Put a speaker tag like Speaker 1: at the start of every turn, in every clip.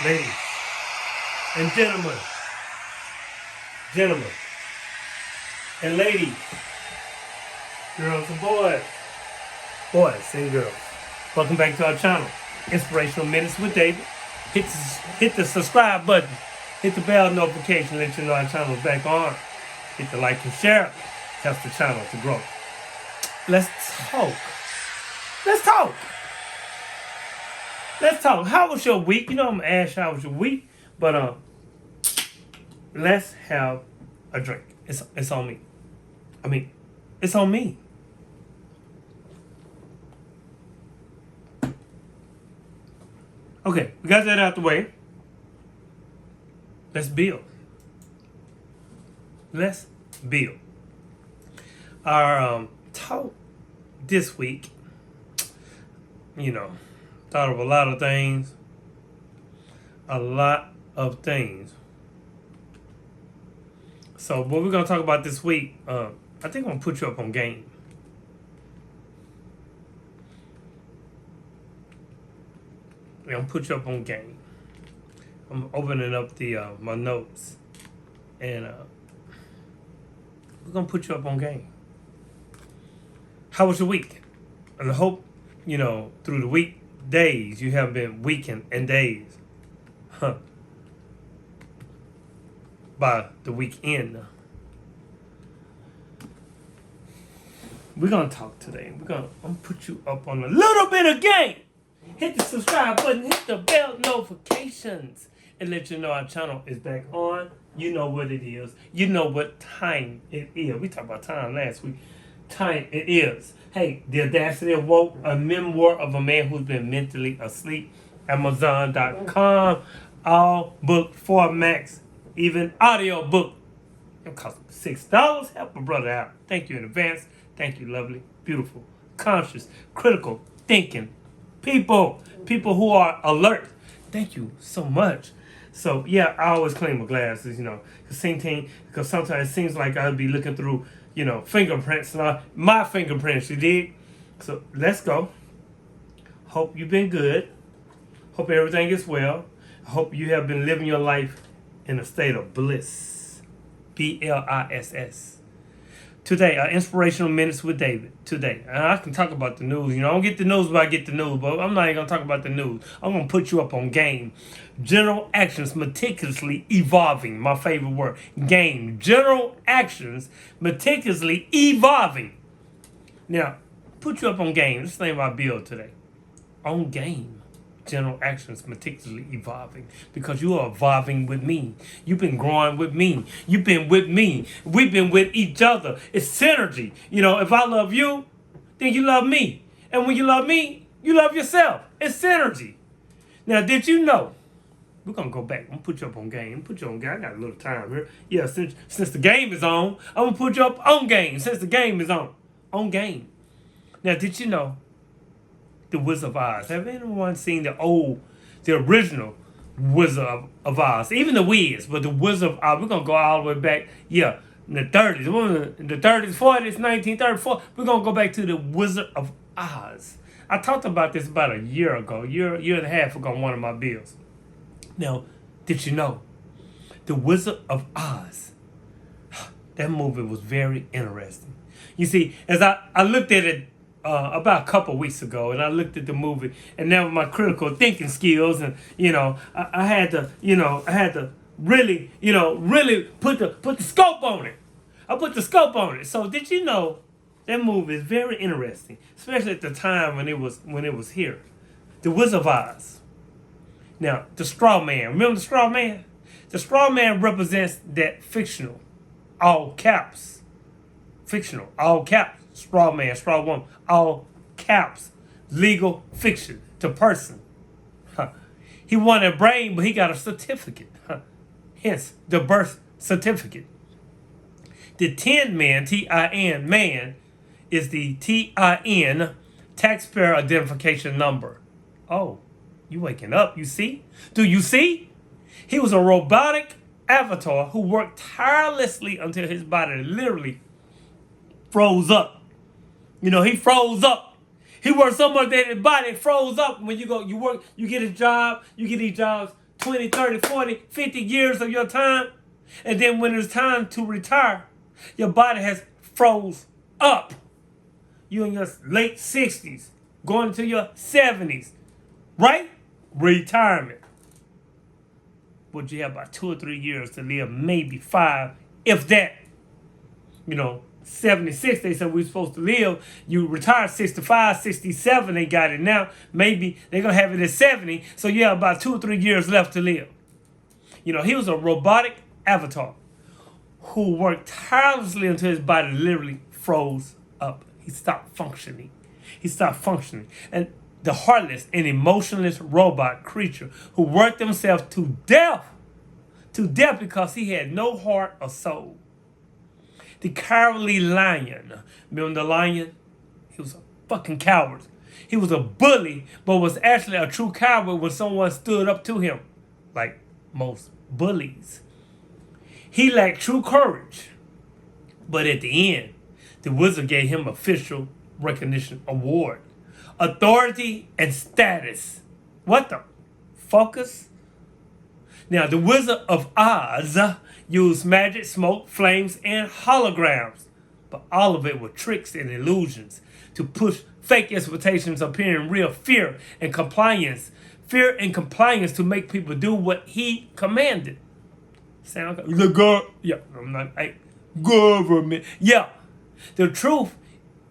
Speaker 1: ladies and gentlemen and ladies, girls and boys and girls. Welcome back to our channel, Inspirational Minutes with David. Hit the subscribe button, hit the bell notification, let you know our channel is back on. Hit the like and share, helps the channel to grow. Let's talk. Let's talk. Let's talk. How was your week? You know I'm gonna ask you how was your week, but let's have a drink. It's on me. I mean, it's on me. Okay, we got that out the way. Let's build. Let's build. Our talk this week, thought of a lot of things. So what we're gonna talk about this week, I think I'm gonna put you up on game. I'm gonna put you up on game. I'm opening up the my notes, and we're gonna put you up on game. How was your week? And I hope through the weekdays you have been weekend and days, by the weekend. We're gonna talk today. I'm gonna put you up on a little bit of game. Hit the subscribe button, hit the bell notifications, and let you know our channel is back on. You know what it is. You know what time it is. We talked about time last week. Time it is. Hey, The Audacity of Woke, a memoir of a man who's been mentally asleep. Amazon.com. All book formats, even audio book. It costs $6. Help a brother out. Thank you in advance. Thank you, lovely, beautiful, conscious, critical thinking people who are alert. Thank you so much. So yeah, I always clean my glasses, because sometimes it seems like I'll be looking through, fingerprints, my fingerprints, you dig? So let's go. Hope you've been good. Hope everything is well. I hope you have been living your life in a state of bliss. BLISS. Today, Inspirational Minutes with David. Today, and I can talk about the news. I don't get the news, but I get the news. But I'm not even going to talk about the news. I'm going to put you up on game. General actions meticulously evolving. My favorite word. Game. General actions meticulously evolving. Now, put you up on game. This is the name of our build today. On game. General actions meticulously evolving, because you are evolving with me. You've been growing with me. You've been with me. We've been with each other. It's synergy. If I love you, then you love me. And when you love me, you love yourself. It's synergy. Now, did you know? We're going to go back. I'm going to put you up on game. Put you on game. I got a little time here. Yeah, since the game is on, I'm going to put you up on game. Since the game is on. On game. Now, did you know? The Wizard of Oz. Have anyone seen the original Wizard of Oz? Even the Wiz, but the Wizard of Oz. We're gonna go all the way back. Yeah, in the 30s, in the 30s, 40s, 1934. We're gonna go back to the Wizard of Oz. I talked about this about a year ago, year and a half ago on one of my bills. Now, did you know the Wizard of Oz? That movie was very interesting. You see, as I looked at it. About a couple weeks ago, and I looked at the movie, and now with my critical thinking skills, and I had to really put the scope on it. I put the scope on it. So did you know that movie is very interesting, especially at the time when it was here, The Wizard of Oz. Now the straw man. Remember the straw man? The straw man represents that fictional, all caps, fictional, all caps. Straw man, straw woman, all caps, legal fiction to person. He wanted a brain, but he got a certificate. Hence, the birth certificate. The Tin Man, T-I-N, man, is the T-I-N, taxpayer identification number. Oh, you waking up, you see? Do you see? He was a robotic avatar who worked tirelessly until his body literally froze up. He froze up. He worked so much that his body froze up. When you work, you get a job, you get these jobs 20, 30, 40, 50 years of your time. And then when it's time to retire, your body has froze up. You're in your late 60s, going to your 70s, right? Retirement. But you have about 2 or 3 years to live, maybe 5, if that. 76, they said we're supposed to live. You retire 65, 67, they got it now. Maybe they're going to have it at 70. So you have about 2 or 3 years left to live. He was a robotic avatar who worked tirelessly until his body literally froze up. He stopped functioning. And the heartless and emotionless robot creature who worked himself to death because he had no heart or soul. The cowardly lion. Remember the lion? He was a fucking coward. He was a bully, but was actually a true coward when someone stood up to him. Like most bullies. He lacked true courage. But at the end, the wizard gave him official recognition award. Authority and status. What the? Focus? Now, the Wizard of Oz used magic, smoke, flames, and holograms. But all of it were tricks and illusions to push fake expectations appearing real fear and compliance. Fear and compliance to make people do what he commanded. Sound like government. Yeah. The truth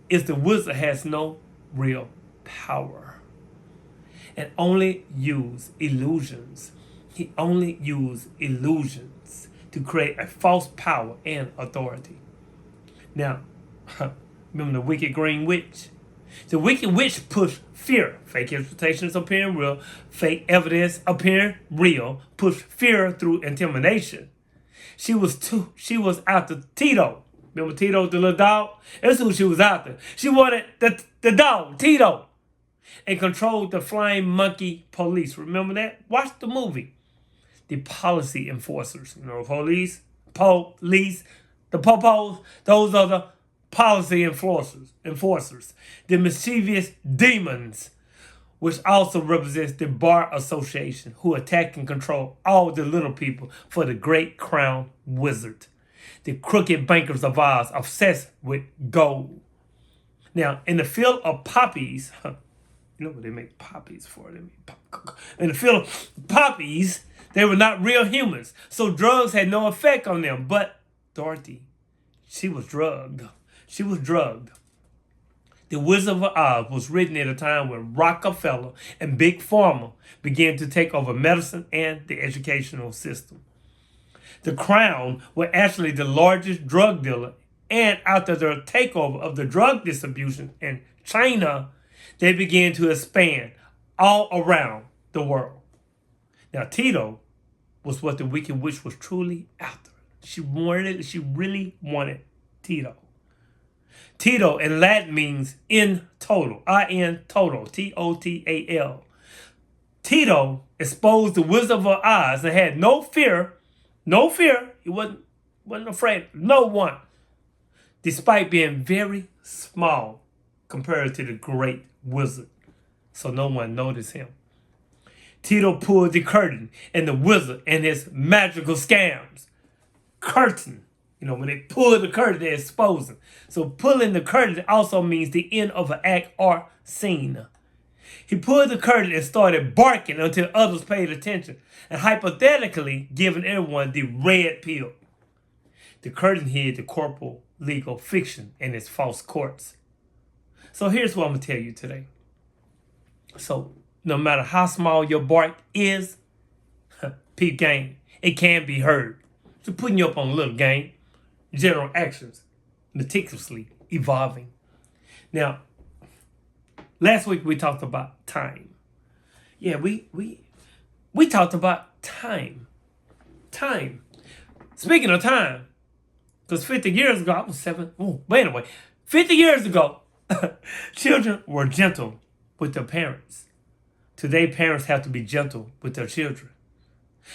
Speaker 1: is the wizard has no real power. And only use illusions. He only used illusions to create a false power and authority. Now, remember the Wicked Green Witch? The Wicked Witch pushed fear, fake expectations appearing real, fake evidence appearing real, pushed fear through intimidation. She was after Tito. Remember Tito, the little dog? That's who she was after. She wanted the dog, Tito, and controlled the flying monkey police. Remember that? Watch the movie. The policy enforcers. Police, the popos, those are the policy enforcers. The mischievous demons, which also represents the Bar Association, who attack and control all the little people for the great crown wizard. The crooked bankers of Oz, obsessed with gold. Now, in the field of poppies, you know what they make poppies for? In the field of poppies, they were not real humans, so drugs had no effect on them. But Dorothy, she was drugged. The Wizard of Oz was written at a time when Rockefeller and Big Pharma began to take over medicine and the educational system. The Crown were actually the largest drug dealer, and after their takeover of the drug distribution in China, they began to expand all around the world. Now, Tito was what the Wicked Witch was truly after. She really wanted Tito. Tito in Latin means in total, I-N total, T-O-T-A-L. Tito exposed the Wizard of Oz and had no fear. He wasn't afraid of no one, despite being very small compared to the great wizard. So no one noticed him. Tito pulled the curtain, and the wizard and his magical scams. Curtain. When they pull the curtain, they expose him. So pulling the curtain also means the end of an act or scene. He pulled the curtain and started barking until others paid attention, and hypothetically giving everyone the red pill. The curtain hid the corporal legal fiction and its false courts. So here's what I'm going to tell you today. So no matter how small your bark is, peep game, it can be heard. So putting you up on a little game. General actions, meticulously evolving. Now, last week we talked about time. Yeah, we talked about time. Time. Speaking of time, because 50 years ago, I was 7. But anyway, 50 years ago, children were gentle with their parents. Today, parents have to be gentle with their children.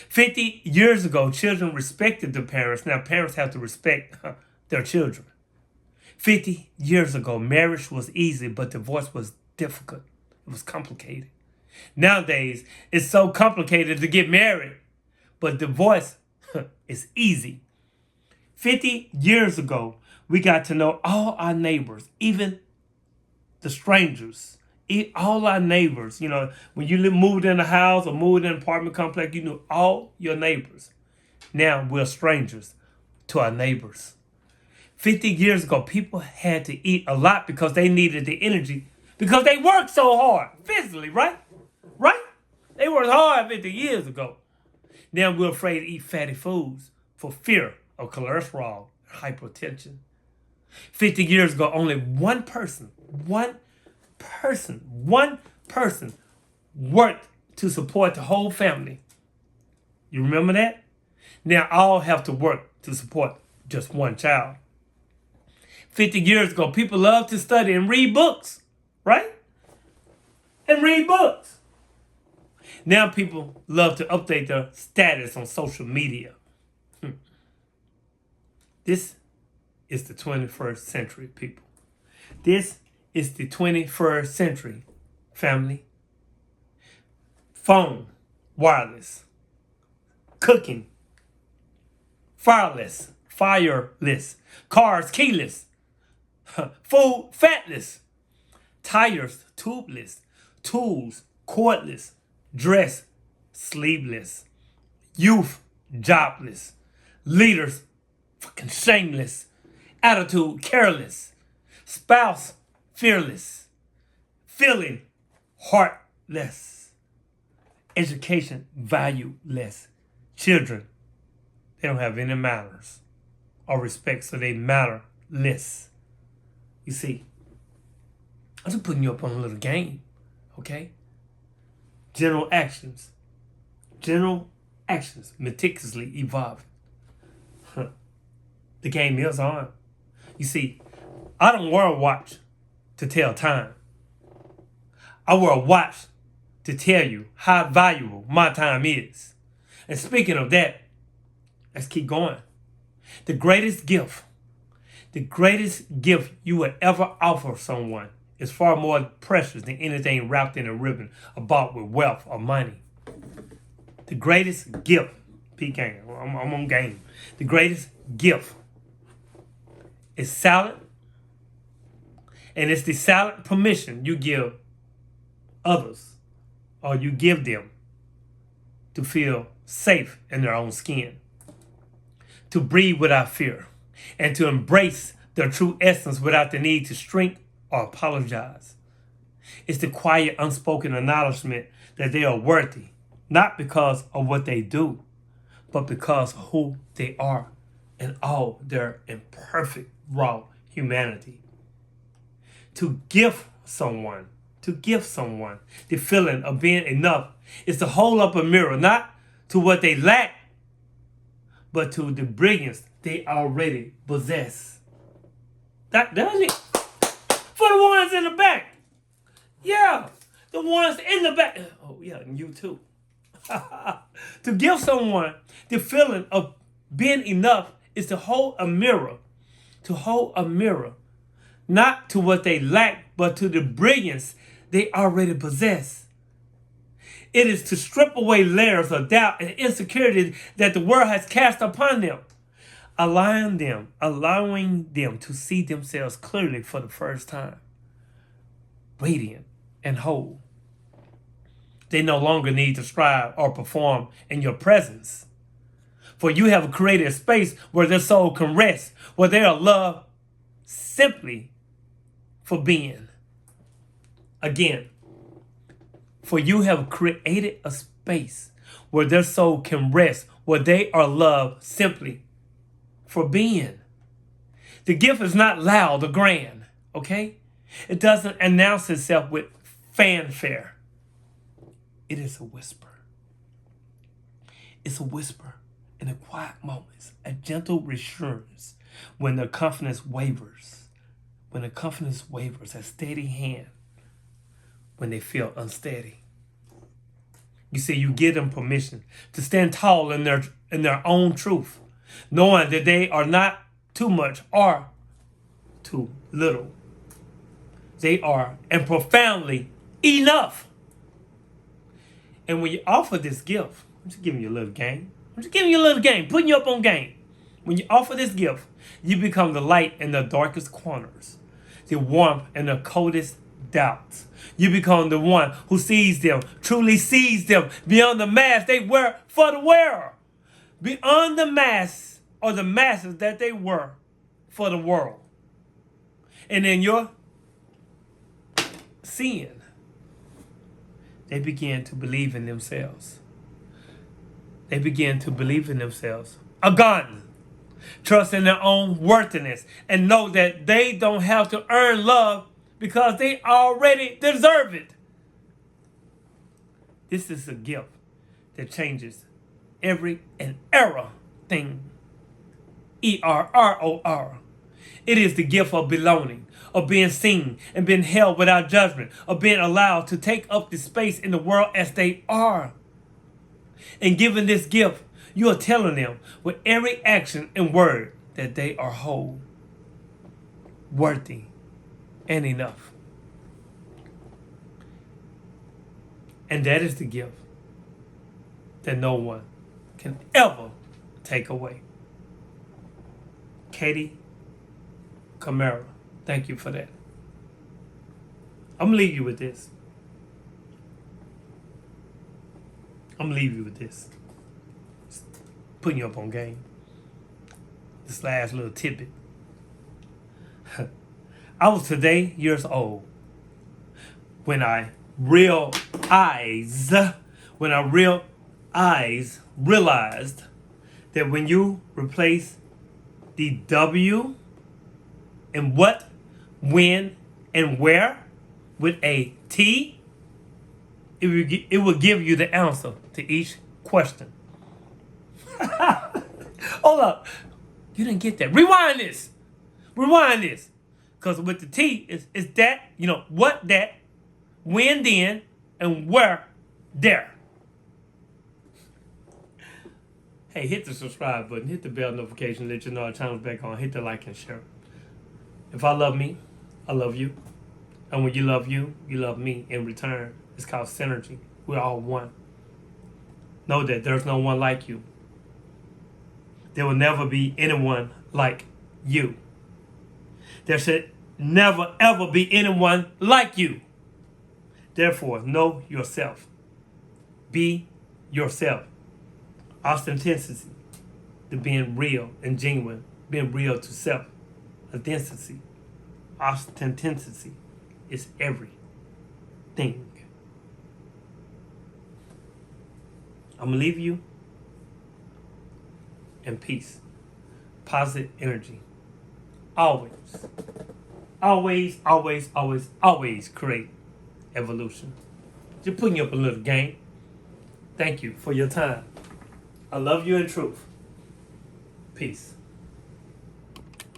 Speaker 1: 50 years ago, children respected their parents. Now parents have to respect their children. 50 years ago, marriage was easy, but divorce was difficult. It was complicated. Nowadays, it's so complicated to get married, but divorce is easy. 50 years ago, we got to know all our neighbors, even the strangers. All our neighbors. When you moved in a house or moved in an apartment complex, you knew all your neighbors. Now we're strangers to our neighbors. 50 years ago, people had to eat a lot because they needed the energy because they worked so hard physically, right? Right? They worked hard 50 years ago. Now we're afraid to eat fatty foods for fear of cholesterol and hypertension. 50 years ago, only one person worked to support the whole family. You remember that? Now all have to work to support just one child. 50 years ago, people loved to study and read books, right? And read books. Now people love to update their status on social media. This is the 21st century, people. This is the 21st century, family. Phone, wireless. Cooking, fireless. Cars, keyless. Food, fatless. Tires, tubeless. Tools, cordless. Dress, sleeveless. Youth, jobless. Leaders, fucking shameless. Attitude, careless. Spouse, fearless. Feeling, heartless. Education, valueless. Children, they don't have any manners or respect, so they matterless. You see, I'm just putting you up on a little game, okay? General actions, meticulously evolving. The game is on. You see, I don't wear a watch to tell time. I wear a watch to tell you how valuable my time is. And speaking of that, let's keep going. The greatest gift you would ever offer someone is far more precious than anything wrapped in a ribbon or bought with wealth or money. The greatest gift, P-Gang, I'm on game. The greatest gift is silent, and it's the silent permission you give others or you give them to feel safe in their own skin, to breathe without fear, and to embrace their true essence without the need to shrink or apologize. It's the quiet, unspoken acknowledgement that they are worthy, not because of what they do, but because of who they are in all their imperfect, raw humanity. To give someone the feeling of being enough is to hold up a mirror, not to what they lack, but to the brilliance they already possess. That's it. For the ones in the back. Yeah, the ones in the back. Oh, yeah, and you too. To give someone the feeling of being enough is to hold a mirror. To hold a mirror, not to what they lack, but to the brilliance they already possess. It is to strip away layers of doubt and insecurity that the world has cast upon them, allowing them to see themselves clearly for the first time, radiant and whole. They no longer need to strive or perform in your presence, for you have created a space where their soul can rest, where they are loved simply for being. Again, for you have created a space where their soul can rest, where they are loved simply for being. The gift is not loud or grand, okay? It doesn't announce itself with fanfare. It is a whisper. It's a whisper in the quiet moments, a gentle reassurance when their confidence wavers. When the confidence wavers, a steady hand when they feel unsteady. You see, you give them permission to stand tall in their own truth, knowing that they are not too much or too little. They are and profoundly enough. And when you offer this gift, I'm just giving you a little game. I'm just giving you a little game, putting you up on game. When you offer this gift, you become the light in the darkest corners, the warmth in the coldest doubts. You become the one who sees them, truly sees them beyond the mask they wear for the wearer, beyond the mask or the masses that they wear for the world. And in your seeing, they begin to believe in themselves. They begin to believe in themselves. Again, trust in their own worthiness and know that they don't have to earn love because they already deserve it. This is a gift that changes every and error thing. ERROR. It is the gift of belonging, of being seen and being held without judgment, of being allowed to take up the space in the world as they are. And giving this gift, you are telling them with every action and word that they are whole, worthy, and enough. And that is the gift that no one can ever take away. Katie Camara, thank you for that. I'm going to leave you with this. Just putting you up on game. This last little tidbit. I was today years old when I realized that when you replace the W and what, when, and where with a T, it will give you the answer to each question. Hold up. You didn't get that. Rewind this. Because with the T, it's that, what, that, when, then, and where, there. Hey, hit the subscribe button. Hit the bell notification. Let you know our channel's back on. Hit the like and share. If I love me, I love you. And when you love me in return. It's called synergy. We're all one. Know that there's no one like you. There will never be anyone like you. There should never ever be anyone like you. Therefore, know yourself. Be yourself. Authenticity to being real and genuine. Being real to self. Authenticity. Authenticity is everything. I'm going to leave you in peace. Positive energy. Always create evolution. Just putting you up a little game. Thank you for your time. I love you in truth. Peace.